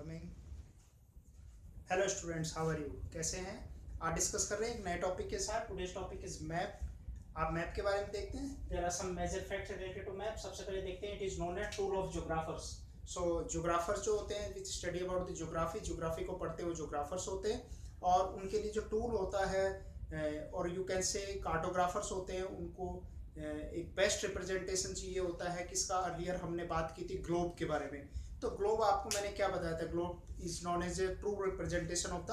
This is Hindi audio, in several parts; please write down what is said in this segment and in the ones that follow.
Coming. Hello students, how are you? कैसे हैं? आज डिस्कस कर रहे हैं एक नए टॉपिक के साथ। Today's topic is map. आप मैप के बारे में देखते हैं। There are some major facts related to map. सबसे पहले देखते हैं, it is known as tool of geographers. So geographers जो होते हैं which study about the geography को पढ़ते हुए ज्योग्राफर्स होते हैं, और उनके लिए जो टूल होता है और यू कैन से कार्टोग्राफर्स होते हैं, उनको एक बेस्ट रिप्रेजेंटेशन चाहिए होता है। किसका? अर्लियर हमने बात की थी ग्लोब के बारे में। तो ग्लोब आपको मैंने क्या बताया था? Globe is known as a true representation of the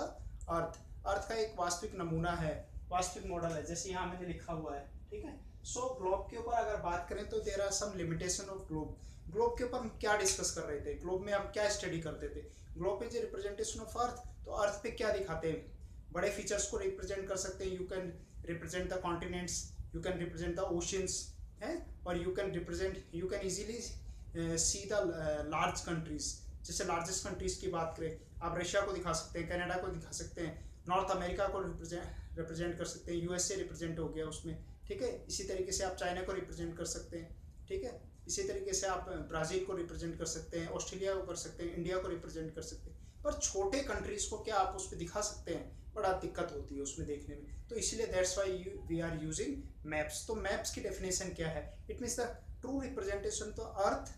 earth. Earth का एक वास्तविक नमूना है, वास्तविक मॉडल है, जैसे यहाँ मैंने लिखा हुआ है। ठीक है। सो ग्लोब के ऊपर अगर बात करें तो there are some limitation of globe. Globe के ऊपर हम क्या डिस्कस कर रहे थे? ग्लोब में हम क्या स्टडी करते थे? Globe is a representation of अर्थ। तो अर्थ पे क्या दिखाते हैं? बड़े फीचर्स को रिप्रेजेंट कर सकते हैं। You can represent the continents, you can represent the oceans है, और you can easily see the large countries. जैसे लार्जेस्ट कंट्रीज की बात करें, आप रशिया को दिखा सकते हैं, कनाडा को दिखा सकते हैं, नॉर्थ अमेरिका को रिप्रेजेंट कर सकते हैं, यूएसए रिप्रेजेंट हो गया उसमें। ठीक है। इसी तरीके से आप चाइना को रिप्रेजेंट कर सकते हैं। ठीक है। इसी तरीके से आप ब्राज़ील को रिप्रेजेंट कर सकते हैं, ऑस्ट्रेलिया को कर सकते हैं, इंडिया को रिप्रेजेंट कर सकते हैं। पर छोटे कंट्रीज को क्या आप उस पर दिखा सकते हैं? बड़ा दिक्कत होती है उसमें देखने में। तो इसीलिए that's why we are using maps. तो मैप्स की डेफिनेशन क्या है? It means the true representation to earth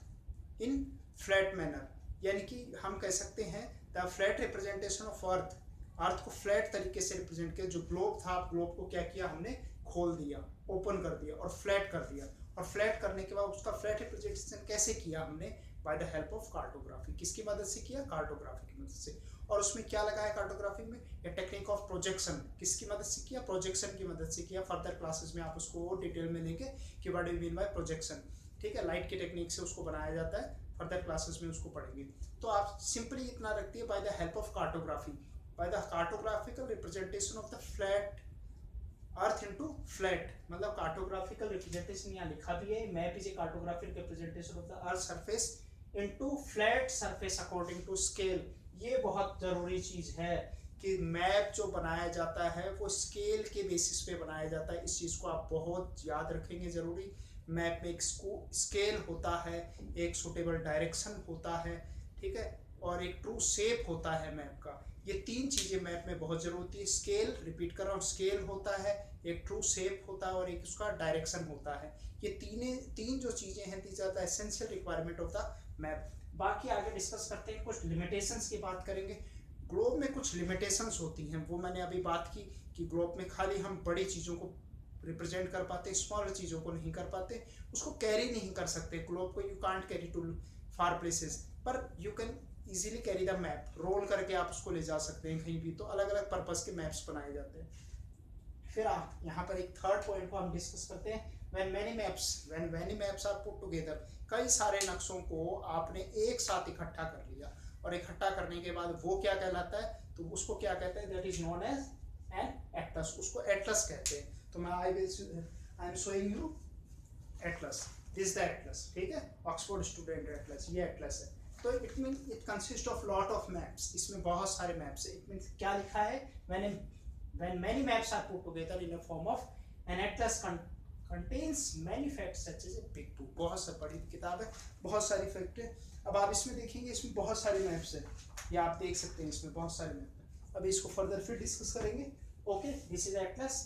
in flat manner, यानी कि हम कह सकते हैं the flat representation of earth. Earth को फ्लैट तरीके से रिप्रेजेंट किया। जो ग्लोब था, ग्लोब को क्या किया हमने? खोल दिया, ओपन कर दिया और फ्लैट कर दिया। और फ्लैट करने के बाद उसका फ्लैट रिप्रेजेंटेशन कैसे किया हमने? Bye the help of cartography. किसकी मदद से किया? कार्टोग्राफी की मदद से। और उसमें क्या लगा है कार्टोग्राफी में? A technique of projection. किसकी मदद से किया? प्रोजेक्शन की मदद से किया। फर्दर क्लासेस में आप उसको डिटेल में लेंगे कि what do mean by projection. ठीक है। लाइट की टेक्निक से उसको बनाया जाता है। फर्दर क्लासेस में उसको पढ़ेंगे। तो आप सिंपली इतना रखती है, by the help of cartography, by the cartographical representation of the flat earth into flat. मतलब कार्टोग्राफिकल रिप्रेजेंटेशन यहाँ लिखा भी है, map is a cartographic representation of the earth surface into flat surface according to scale. ये बहुत जरूरी चीज है कि मैप जो बनाया जाता है वो स्केल के बेसिस पे बनाया जाता है। इस चीज को आप बहुत याद रखेंगे जरूरी। मैप में एक स्केल होता है, एक सुटेबल डायरेक्शन होता है, ठीक है, और एक ट्रू शेप होता है मैप का। ये तीन चीजें मैप में बहुत जरूरी होती है। स्केल, रिपीट कर रहा हूँ, स्केल होता है, एक ट्रू शेप होता है और एक उसका डायरेक्शन होता है। ये तीन जो चीजें हैं, these are the essential requirement of the map. बाकी आगे डिस्कस करते हैं, कुछ लिमिटेशंस की बात करेंगे। ग्लोब में कुछ लिमिटेशंस होती हैं, वो मैंने अभी बात की कि ग्लोब में खाली हम बड़ी चीज़ों को रिप्रेजेंट कर पाते, स्मॉल चीज़ों को नहीं कर पाते, उसको कैरी नहीं कर सकते। ग्लोब को you can't carry to far places, पर you can easily carry the map. Roll करके आप उसको ले जा सकते हैं कहीं भी। तो अलग अलग पर्पस के मैप्स बनाए जाते हैं। फिर आप यहाँ पर एक थर्ड पॉइंट को हम डिस्कस करते हैं, when many maps are put together। कई सारे नक्शों को आपने एक साथ इकट्ठा कर लिया, और इकट्ठा करने के बाद वो क्या कहलाता है? तो उसको क्या कहते हैं? That is known as an atlas. उसको एटलस कहते हैं। तो मैं I am showing you atlas. This the atlas. ठीक है। ऑक्सफोर्ड स्टूडेंट एटलस, ये एटलस है। तो it mean it consist of lot of maps. इसमें बहुत सारे मैप्स है। इट मीन क्या लिखा है? when many maps are put together in a form of an atlas contains many facts such as a big book। बहुत सा बड़ी किताब है, बहुत सारी फैक्ट है। अब आप इसमें देखेंगे, इसमें बहुत सारे मैप्स है, या आप देख सकते हैं इसमें बहुत सारे मैप है। अभी इसको फर्दर फिर डिस्कस करेंगे। Okay, this is atlas.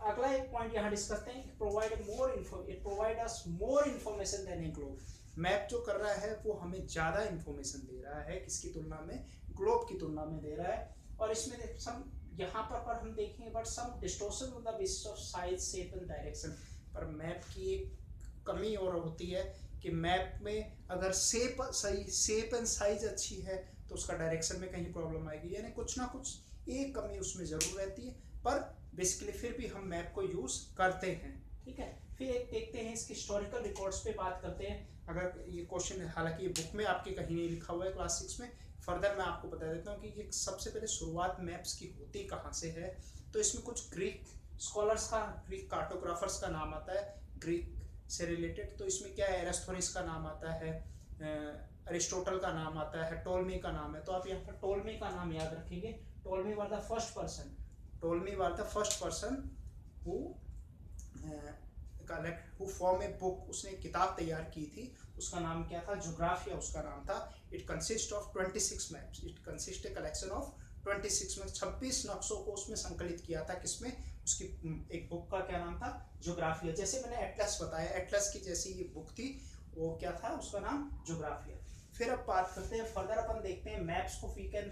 अगला एक पॉइंट यहाँ डिस्कस करते हैं, it provide us more information than a globe. Map जो कर रहा है वो हमें ज़्यादा इन्फॉर्मेशन दे रहा है, किसकी तुलना में? ग्लोब की तुलना में दे रहा है। और इसमें सम यहाँ पर हम देखेंगे, but some distortion on the basis of size, shape and direction. पर मैप की एक कमी और होती है कि मैप में अगर शेप एंड साइज अच्छी है तो उसका डायरेक्शन में कहीं प्रॉब्लम आएगी, यानी कुछ ना कुछ एक कमी उसमें जरूर रहती है। पर बेसिकली फिर भी हम मैप को यूज करते हैं। ठीक है। फिर एक देखते हैं, इसके हिस्टोरिकल रिकॉर्ड्स पे बात करते हैं। अगर ये क्वेश्चन है, हालांकि ये बुक में आपके कहीं नहीं लिखा हुआ है क्लास 6 में, फर्दर मैं आपको बता देता हूँ कि ये सबसे पहले शुरुआत मैप्स की होती कहाँ से है। तो इसमें कुछ ग्रीक स्कॉलर्स का, ग्रीक कार्टोग्राफर्स का नाम आता है, ग्रीक से रिलेटेड। तो इसमें क्या है? एरास्थोनिस का नाम आता है, अरिस्टोटल का नाम आता है, टोलमी का नाम है। तो आप यहाँ पर टोलमी का नाम याद रखेंगे। टोलमी were the first person who who form a book, उसने एक किताब तैयार की थी, उसका नाम क्या था, ज्योग्राफिया उसका नाम था। It consist of 26 maps, it consist a collection of 26 में 26 नक्शों को उसमें संकलित किया था, किसमें, उसकी एक बुक का क्या नाम था, ज्योग्राफिया। जैसे मैंने एटलस बताया, एटलस की जैसी ये बुक थी, वो क्या था, उसका नाम ज्योग्राफिया। फिर अब बात करते हैं फर्दर, अपन देखते हैं मैप्स को। We can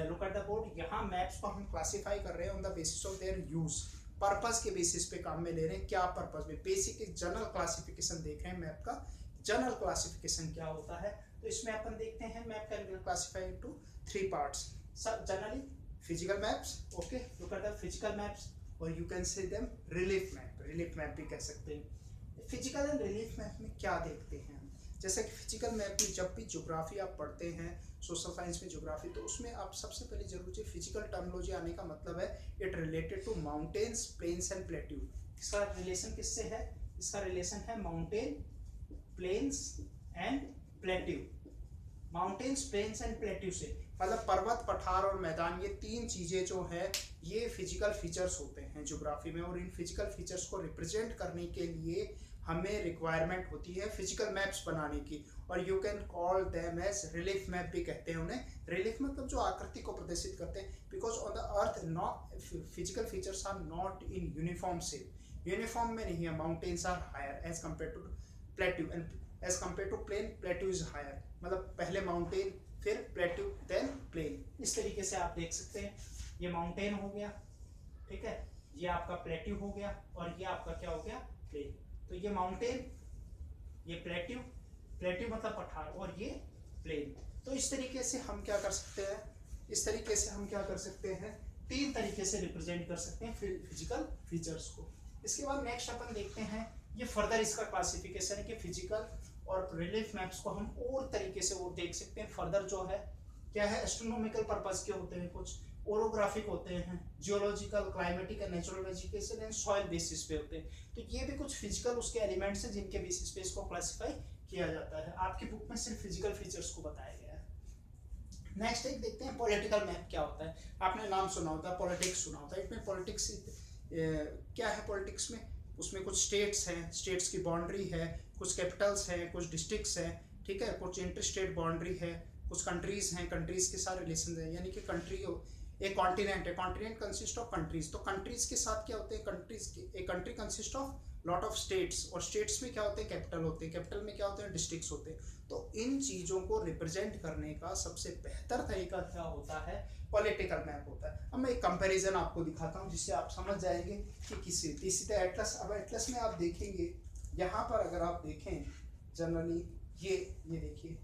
look at the board. यहाँ मैप्स को हम क्लासीफाई कर रहे हैं on the basis of their use, purpose के बेसिस पे काम में ले रहे हैं। क्या पर्पस में, बेसिक जनरल क्लासिफिकेशन देख रहे हैं मैप का, जनरल क्लासिफिकेशन क्या होता है। तो इसमें अपन देखते हैं map can classify into 3 parts. Generally physical maps, okay, look at the physical maps, और you can say them relief map, relief map भी कह सकते हैं। फिजिकल एंड रिलीफ मैप में क्या देखते हैं, जैसे कि फिजिकल मैप में जब भी ज्योग्राफी आप पढ़ते हैं, सोशल साइंस में ज्योग्राफी, तो उसमें आप सबसे पहले जरूर से फिजिकल टर्मिनोलॉजी आने का मतलब है it related to mountains, plains and plateau. इसका रिलेशन किससे है, इसका रिलेशन है mountain, plains and plateau. Mountains, plains and plateau से मतलब पर्वत, पठार और मैदान, ये 3 चीजें जो है ये फिजिकल फीचर्स होते हैं ज्योग्राफी में। और इन फिजिकल फीचर्स को रिप्रेजेंट करने के लिए हमें रिक्वायरमेंट होती है फिजिकल मैप्स बनाने की, और you can call them as relief map भी कहते हैं उन्हें। रिलीफ मतलब जो आकृति को प्रदर्शित करते हैं, because on the earth not physical features are not in uniform shape, uniform में नहीं है। Mountains are higher as compare to plateau, and as compare to plain, plateau is higher, मतलब पहले माउंटेन फिर प्लेट्यू देन प्लेन। इस तरीके से आप देख सकते हैं, ये माउंटेन हो गया, ठीक है, ये आपका प्लेट्यू हो गया, और ये आपका क्या हो गया, प्लेन। तो ये माउंटेन, ये प्लेट्यू, प्लेट्यू मतलब पठार, और ये प्लेन। तो इस तरीके से हम क्या कर सकते हैं, इस तरीके से हम क्या कर सकते हैं, 3 तरीके से रिप्रेजेंट कर सकते हैं फिजिकल फीचर्स को। इसके बाद नेक्स्ट अपन देखते हैं, ये फर्दर इसका क्लासिफिकेशन है कि फिजिकल और रिलीफ मैप्स को हम और तरीके से वो देख सकते हैं। फर्दर जो है क्या है, एस्ट्रोनॉमिकल पर्पस के होते हैं, कुछ ओरोग्राफिक होते हैं, geological, climatic and natural vegetation and soil basis पे होते हैं। तो ये भी कुछ फिजिकल उसके एलिमेंट्स हैं जिनके बेसिस पे इसको क्लासिफाई किया जाता है। आपकी बुक में सिर्फ फिजिकल फीचर्स को बताया गया है। नेक्स्ट एक देखते हैं पॉलिटिकल मैप क्या होता है। आपने नाम सुना होता है, पॉलिटिक्स सुना होता है। इसमें पॉलिटिक्स क्या है, पॉलिटिक्स में उसमें कुछ स्टेट्स हैं, स्टेट्स की बाउंड्री है, कुछ कैपिटल्स हैं, कुछ डिस्ट्रिक्ट्स हैं, ठीक है, कुछ इंटर स्टेट बाउंड्री है, कुछ कंट्रीज हैं, कंट्रीज के साथ रिलेशन है। यानी कि कंट्री एक कॉन्टिनेंट है, कॉन्टिनेंट कंसिस्ट ऑफ कंट्रीज। तो कंट्रीज के साथ क्या होते हैं, कंट्रीज के, एक country consist of lot of states, और स्टेट्स में क्या होते हैं, कैपिटल होते हैं, कैपिटल में क्या होते हैं, डिस्ट्रिक्ट्स होते हैं। तो इन चीज़ों को रिप्रेजेंट करने का सबसे बेहतर तरीका क्या होता है, पॉलिटिकल मैप होता है। अब मैं एक कंपैरिजन आपको दिखाता हूँ जिससे आप समझ जाएंगे कि किसी इसी तरह एटलस। अब एटलस में आप देखेंगे, यहाँ पर अगर आप देखें जनरली ये देखिए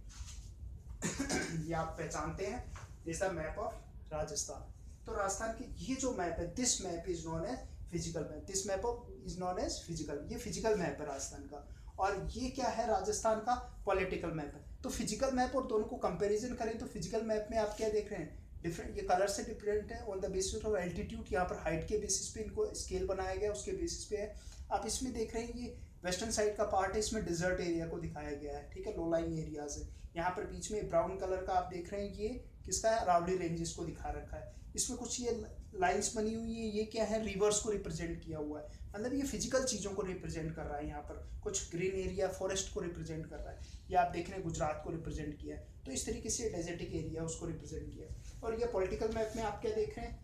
ये आप पहचानते हैं, this the map of Rajasthan. तो राजस्थान की ये जो मैप है, this map is known as physical map, this map is known as physical, ये फिजिकल मैप है राजस्थान का। और ये क्या है, राजस्थान का पॉलिटिकल मैप है। तो फिजिकल मैप और दोनों को कंपैरिजन करें तो फिजिकल मैप में आप क्या देख रहे हैं, डिफरेंट, ये कलर से डिफरेंट है on the basis of altitude. यहाँ पर हाइट के बेसिस पे इनको स्केल बनाया गया, उसके बेसिस पे है। आप इसमें देख रहे हैं ये वेस्टर्न साइड का पार्ट है, इसमें डिजर्ट एरिया को दिखाया गया है, ठीक है, लो लाइन एरियाज है। यहाँ पर बीच में ब्राउन कलर का आप देख रहे हैं, ये किसका है, अरावली रेंजेस को दिखा रखा है। इसमें कुछ ये लाइंस बनी हुई है, ये क्या है, रिवर्स को रिप्रेजेंट किया हुआ है, मतलब ये फिजिकल चीज़ों को रिप्रेजेंट कर रहा है। यहाँ पर कुछ ग्रीन एरिया, फॉरेस्ट को रिप्रेजेंट कर रहा है। ये आप देख रहे हैं गुजरात को रिप्रेजेंट किया है। तो इस तरीके से डेजर्टिक एरिया उसको रिप्रेजेंट किया है। और ये पॉलिटिकल मैप में आप क्या देख रहे हैं,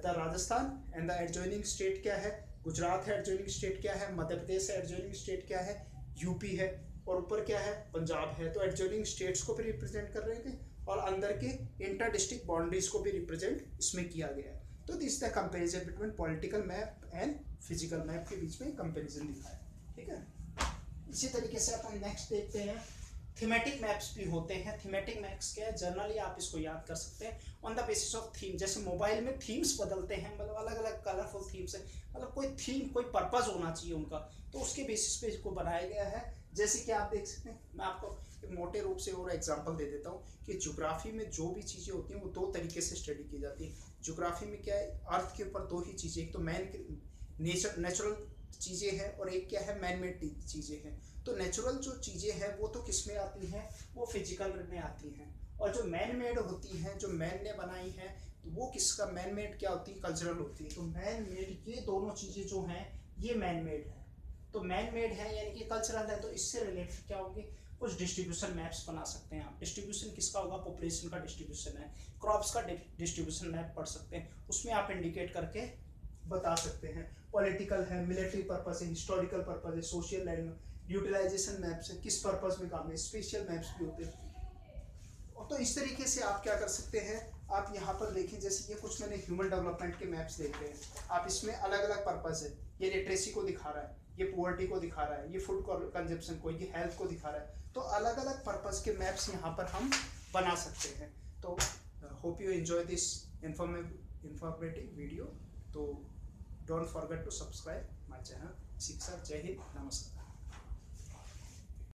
the Rajasthan and the adjoining state क्या है, गुजरात है, एडजॉइनिंग स्टेट क्या है, मध्य प्रदेश है, एडजॉइनिंग स्टेट क्या है, यूपी है, और ऊपर क्या है, पंजाब है। तो एडजॉइनिंग स्टेट्स को भी रिप्रेजेंट कर रहे थे, और अंदर के इंटर डिस्ट्रिक्ट बाउंड्रीज को भी रिप्रेजेंट इसमें किया गया है। तो this the comparison between political map and physical map के बीच में कंपैरिजन दिखाया, ठीक है। इसी तरीके से अपन नेक्स्ट देखते हैं, थीमेटिक मैप्स भी होते हैं। थीमेटिक मैप्स क्या है, जनरली आप इसको याद कर सकते हैं on the basis of theme. जैसे मोबाइल में थीम्स बदलते हैं, मतलब अलग अलग कलरफुल थीम्स है, मतलब कोई थीम, कोई पर्पस होना चाहिए उनका, तो उसके बेसिस पे इसको बनाया गया है। जैसे कि आप देख सकते हैं, मैं आपको एक मोटे रूप से और एग्जांपल दे देता हूँ कि ज्योग्राफी में जो भी चीज़ें होती हैं वो 2 तरीके से स्टडी की जाती है। ज्योग्राफी में क्या है, अर्थ के ऊपर 2 ही चीज़ें, एक तो नेचुरल चीज़ें हैं, और एक क्या है, मैन मेड चीज़ें हैं। तो नेचुरल जो चीज़ें हैं वो तो किस में आती हैं, वो फिजिकल में आती हैं, और जो मैन मेड होती हैं, जो मैन ने बनाई हैं, तो वो किसका, मैन मेड क्या होती है, कल्चरल होती है। तो मैन मेड, ये दोनों चीज़ें जो हैं ये मैन मेड है। तो मैन मेड है यानी कि कल्चरल है, तो इससे रिलेटेड क्या होंगे, कुछ डिस्ट्रीब्यूशन मैप्स बना सकते हैं आप। डिस्ट्रीब्यूशन किसका होगा, पॉपुलेशन का डिस्ट्रीब्यूशन है, क्रॉप्स का डिस्ट्रीब्यूशन मैप पढ़ सकते हैं, उसमें आप इंडिकेट करके बता सकते हैं। पॉलिटिकल है, मिलिट्री पर्पस है, हिस्टोरिकल पर्पस है, सोशल एंड यूटिलाइजेशन मैप्स है, किस पर्पस में काम है, स्पेशल मैप्स भी होते हैं। तो इस तरीके से आप क्या कर सकते हैं, आप यहाँ पर देखें जैसे ये कुछ मैंने ह्यूमन डेवलपमेंट के मैप्स देख रहे हैं आप, इसमें अलग अलग पर्पस है, ये लिटरेसी को दिखा रहा है, ये पुअर्टी को दिखा रहा है, ये फूड कंजप्शन को, ये हेल्थ को दिखा रहा है। तो अलग अलग पर्पस के मैप्स यहाँ पर हम बना सकते हैं। तो hope you enjoy this informative video. तो don't forget to subscribe my channel Shiksha. जय हिंद, नमस्कार।